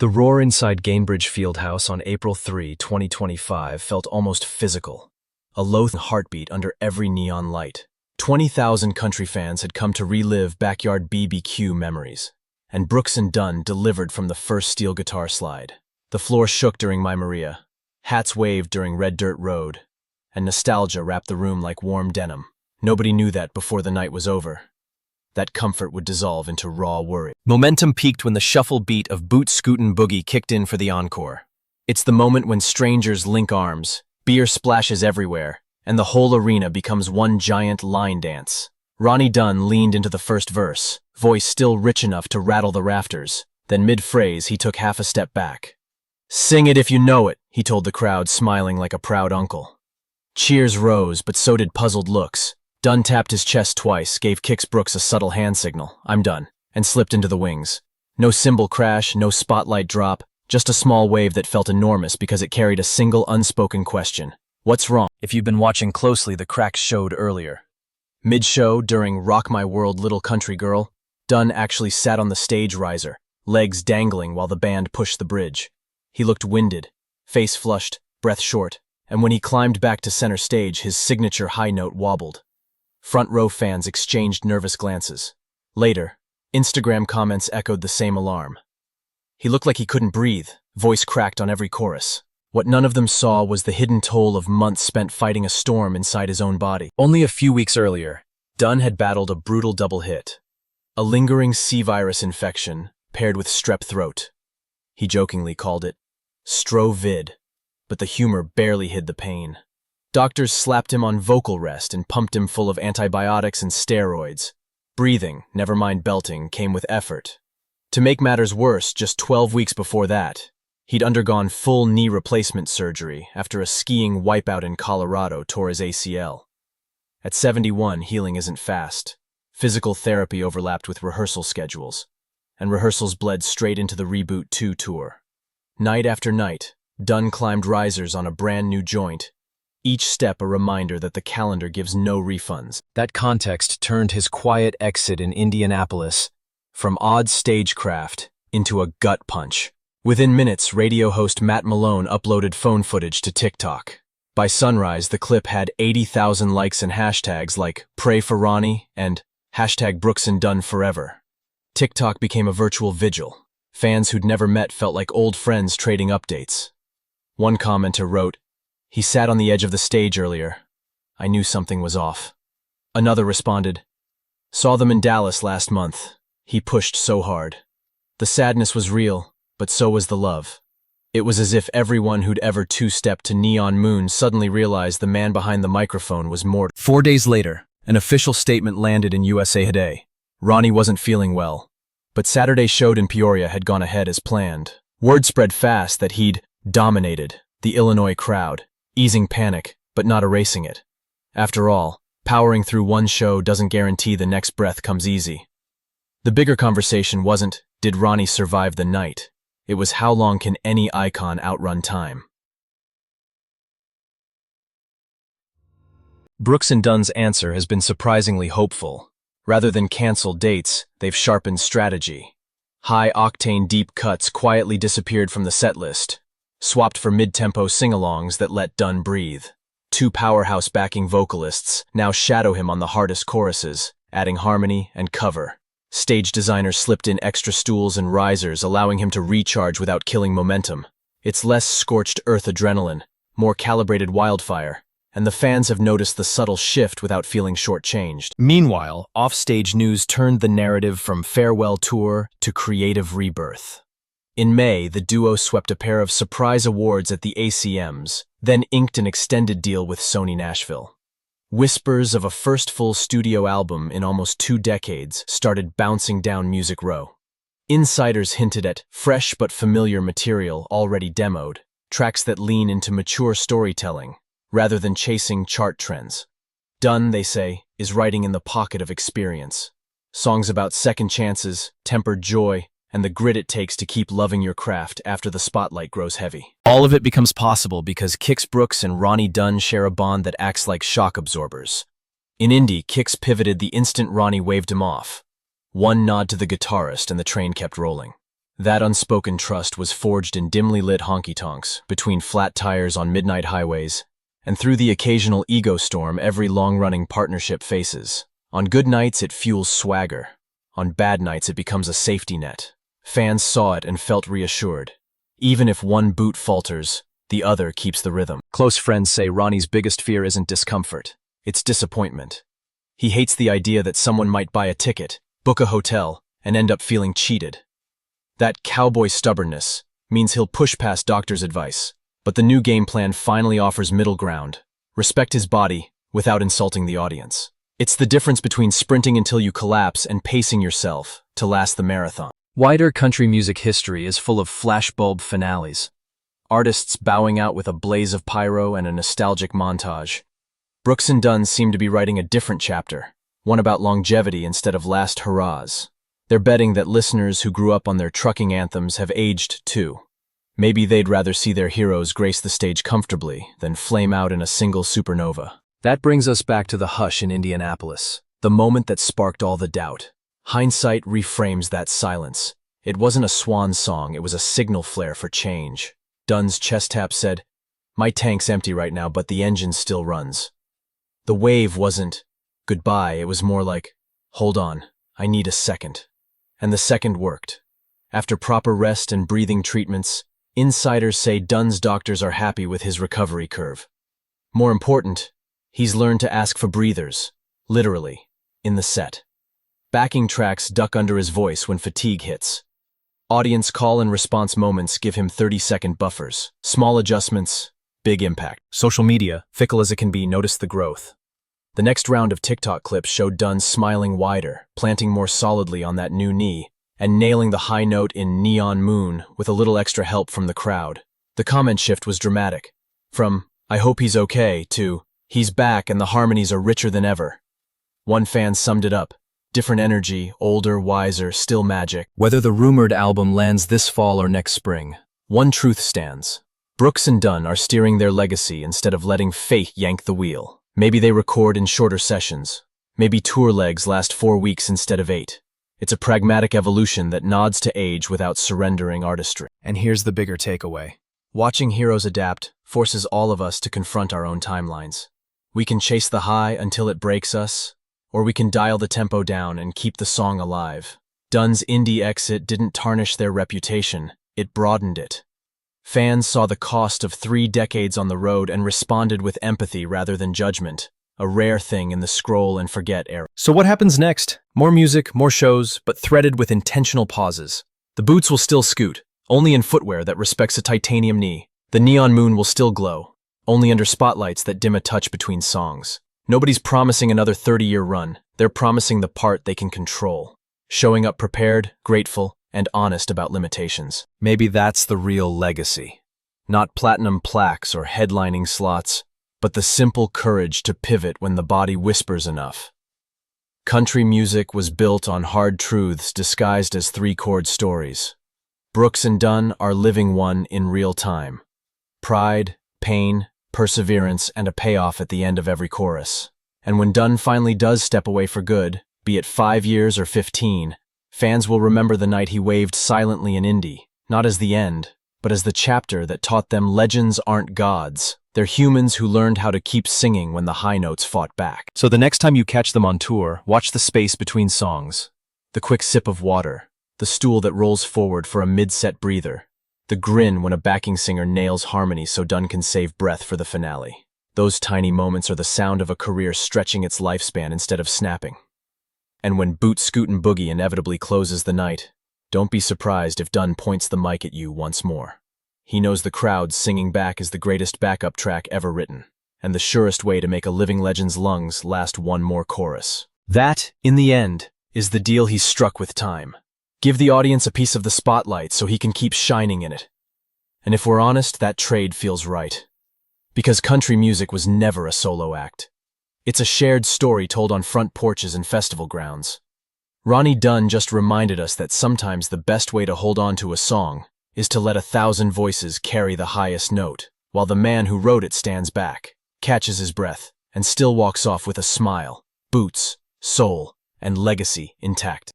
The roar inside Gainbridge Fieldhouse on April 3, 2025 felt almost physical. A low heartbeat under every neon light. 20,000 country fans had come to relive backyard-BBQ memories. And Brooks Dunn delivered from the first steel guitar slide. The floor shook during My Maria. Hats waved during Red Dirt Road. And nostalgia wrapped the room like warm denim. Nobody knew that before the night was over. That comfort would dissolve into raw worry. Momentum peaked when the shuffle beat of Boot Scootin' Boogie kicked in for the encore. It's the moment when strangers link arms, beer splashes everywhere, and the whole arena becomes one giant line dance. Ronnie Dunn leaned into the first verse, voice still rich enough to rattle the rafters. Then mid-phrase, he took half a step back. "Sing it if you know it," he told the crowd, smiling like a proud uncle. Cheers rose, but so did puzzled looks. Dunn tapped his chest twice, gave Kix Brooks a subtle hand signal, "I'm done," and slipped into the wings. No cymbal crash, no spotlight drop, just a small wave that felt enormous because it carried a single unspoken question. What's wrong? If you've been watching closely, the cracks showed earlier. Mid-show, during Rock My World Little Country Girl, Dunn actually sat on the stage riser, legs dangling while the band pushed the bridge. He looked winded, face flushed, breath short, and when he climbed back to center stage, his signature high note wobbled. Front row fans exchanged nervous glances. Later, Instagram comments echoed the same alarm. He looked like he couldn't breathe, voice cracked on every chorus. What none of them saw was the hidden toll of months spent fighting a storm inside his own body. Only a few weeks earlier, Dunn had battled a brutal double hit. A lingering C-virus infection paired with strep throat. He jokingly called it Strovid, but the humor barely hid the pain. Doctors slapped him on vocal rest and pumped him full of antibiotics and steroids. Breathing, never mind belting, came with effort. To make matters worse, just 12 weeks before that, he'd undergone full knee replacement surgery after a skiing wipeout in Colorado tore his ACL. At 71, healing isn't fast. Physical therapy overlapped with rehearsal schedules, and rehearsals bled straight into the Reboot 2 tour. Night after night, Dunn climbed risers on a brand new joint, each step a reminder that the calendar gives no refunds. That context turned his quiet exit in Indianapolis from odd stagecraft into a gut punch. Within minutes, radio host Matt Malone uploaded phone footage to TikTok. By sunrise, the clip had 80,000 likes and hashtags like Pray for Ronnie and hashtag Brooks Dunn Forever. TikTok became a virtual vigil. Fans who'd never met felt like old friends trading updates. One commenter wrote, "He sat on the edge of the stage earlier. I knew something was off." Another responded, "Saw them in Dallas last month. He pushed so hard." The sadness was real, but so was the love. It was as if everyone who'd ever two-stepped to Neon Moon suddenly realized the man behind the microphone was more. 4 days later, an official statement landed in USA Today. Ronnie wasn't feeling well, but Saturday's show in Peoria had gone ahead as planned. Word spread fast that he'd dominated the Illinois crowd, easing panic, but not erasing it. After all, powering through one show doesn't guarantee the next breath comes easy. The bigger conversation wasn't, did Ronnie survive the night? It was, how long can any icon outrun time? Brooks Dunn's answer has been surprisingly hopeful. Rather than cancel dates, they've sharpened strategy. High-octane deep cuts quietly disappeared from the setlist, swapped for mid-tempo sing-alongs that let Dunn breathe. Two powerhouse backing vocalists now shadow him on the hardest choruses, adding harmony and cover. Stage designers slipped in extra stools and risers, allowing him to recharge without killing momentum. It's less scorched earth adrenaline, more calibrated wildfire, and the fans have noticed the subtle shift without feeling shortchanged. Meanwhile, offstage news turned the narrative from farewell tour to creative rebirth. In May, the duo swept a pair of surprise awards at the ACMs, then inked an extended deal with Sony Nashville. Whispers of a first full studio album in almost 2 decades started bouncing down Music Row. Insiders hinted at fresh but familiar material already demoed, tracks that lean into mature storytelling, rather than chasing chart trends. Dunn, they say, is writing in the pocket of experience. Songs about second chances, tempered joy, and the grit it takes to keep loving your craft after the spotlight grows heavy. All of it becomes possible because Kix Brooks and Ronnie Dunn share a bond that acts like shock absorbers. In Indie, Kix pivoted the instant Ronnie waved him off. One nod to the guitarist and the train kept rolling. That unspoken trust was forged in dimly lit honky-tonks, between flat tires on midnight highways, and through the occasional ego storm every long-running partnership faces. On good nights, it fuels swagger. On bad nights, it becomes a safety net. Fans saw it and felt reassured. Even if one boot falters, the other keeps the rhythm. Close friends say Ronnie's biggest fear isn't discomfort, it's disappointment. He hates the idea that someone might buy a ticket, book a hotel, and end up feeling cheated. That cowboy stubbornness means he'll push past doctor's advice, but the new game plan finally offers middle ground. Respect his body without insulting the audience. It's the difference between sprinting until you collapse and pacing yourself to last the marathon. Wider country music history is full of flashbulb finales. Artists bowing out with a blaze of pyro and a nostalgic montage. Brooks and Dunn seem to be writing a different chapter, one about longevity instead of last hurrahs. They're betting that listeners who grew up on their trucking anthems have aged too. Maybe they'd rather see their heroes grace the stage comfortably than flame out in a single supernova. That brings us back to the hush in Indianapolis, the moment that sparked all the doubt. Hindsight reframes that silence. It wasn't a swan song, it was a signal flare for change. Dunn's chest tap said, "My tank's empty right now, but the engine still runs." The wave wasn't goodbye, it was more like, "Hold on, I need a second." And the second worked. After proper rest and breathing treatments, insiders say Dunn's doctors are happy with his recovery curve. More important, he's learned to ask for breathers, literally, in the set. Backing tracks duck under his voice when fatigue hits. Audience call and response moments give him 30-second buffers. Small adjustments, big impact. Social media, fickle as it can be, noticed the growth. The next round of TikTok clips showed Dunn smiling wider, planting more solidly on that new knee, and nailing the high note in Neon Moon with a little extra help from the crowd. The comment shift was dramatic. From, "I hope he's okay," to, "He's back and the harmonies are richer than ever." One fan summed it up. Different energy, older, wiser, still magic. Whether the rumored album lands this fall or next spring, one truth stands. Brooks and Dunn are steering their legacy instead of letting fate yank the wheel. Maybe they record in shorter sessions. Maybe tour legs last 4 weeks instead of 8. It's a pragmatic evolution that nods to age without surrendering artistry. And here's the bigger takeaway. Watching heroes adapt forces all of us to confront our own timelines. We can chase the high until it breaks us, or we can dial the tempo down and keep the song alive. Dunn's indie exit didn't tarnish their reputation, it broadened it. Fans saw the cost of 3 decades on the road and responded with empathy rather than judgment, a rare thing in the scroll and forget era. So what happens next? More music, more shows, but threaded with intentional pauses. The boots will still scoot, only in footwear that respects a titanium knee. The neon moon will still glow, only under spotlights that dim a touch between songs. Nobody's promising another 30-year run, they're promising the part they can control. Showing up prepared, grateful, and honest about limitations. Maybe that's the real legacy. Not platinum plaques or headlining slots, but the simple courage to pivot when the body whispers enough. Country music was built on hard truths disguised as 3-chord stories. Brooks and Dunn are living one in real time. Pride, pain, perseverance, and a payoff at the end of every chorus. And when Dunn finally does step away for good, be it 5 years or 15, fans will remember the night he waved silently in Indy, not as the end, but as the chapter that taught them legends aren't gods. They're humans who learned how to keep singing when the high notes fought back. So the next time you catch them on tour, watch the space between songs. The quick sip of water, the stool that rolls forward for a mid-set breather, the grin when a backing singer nails harmony so Dunn can save breath for the finale. Those tiny moments are the sound of a career stretching its lifespan instead of snapping. And when Boot Scootin' Boogie inevitably closes the night, don't be surprised if Dunn points the mic at you once more. He knows the crowd singing back is the greatest backup track ever written, and the surest way to make a living legend's lungs last one more chorus. That, in the end, is the deal he's struck with time. Give the audience a piece of the spotlight so he can keep shining in it. And if we're honest, that trade feels right. Because country music was never a solo act. It's a shared story told on front porches and festival grounds. Ronnie Dunn just reminded us that sometimes the best way to hold on to a song is to let 1,000 voices carry the highest note, while the man who wrote it stands back, catches his breath, and still walks off with a smile, boots, soul, and legacy intact.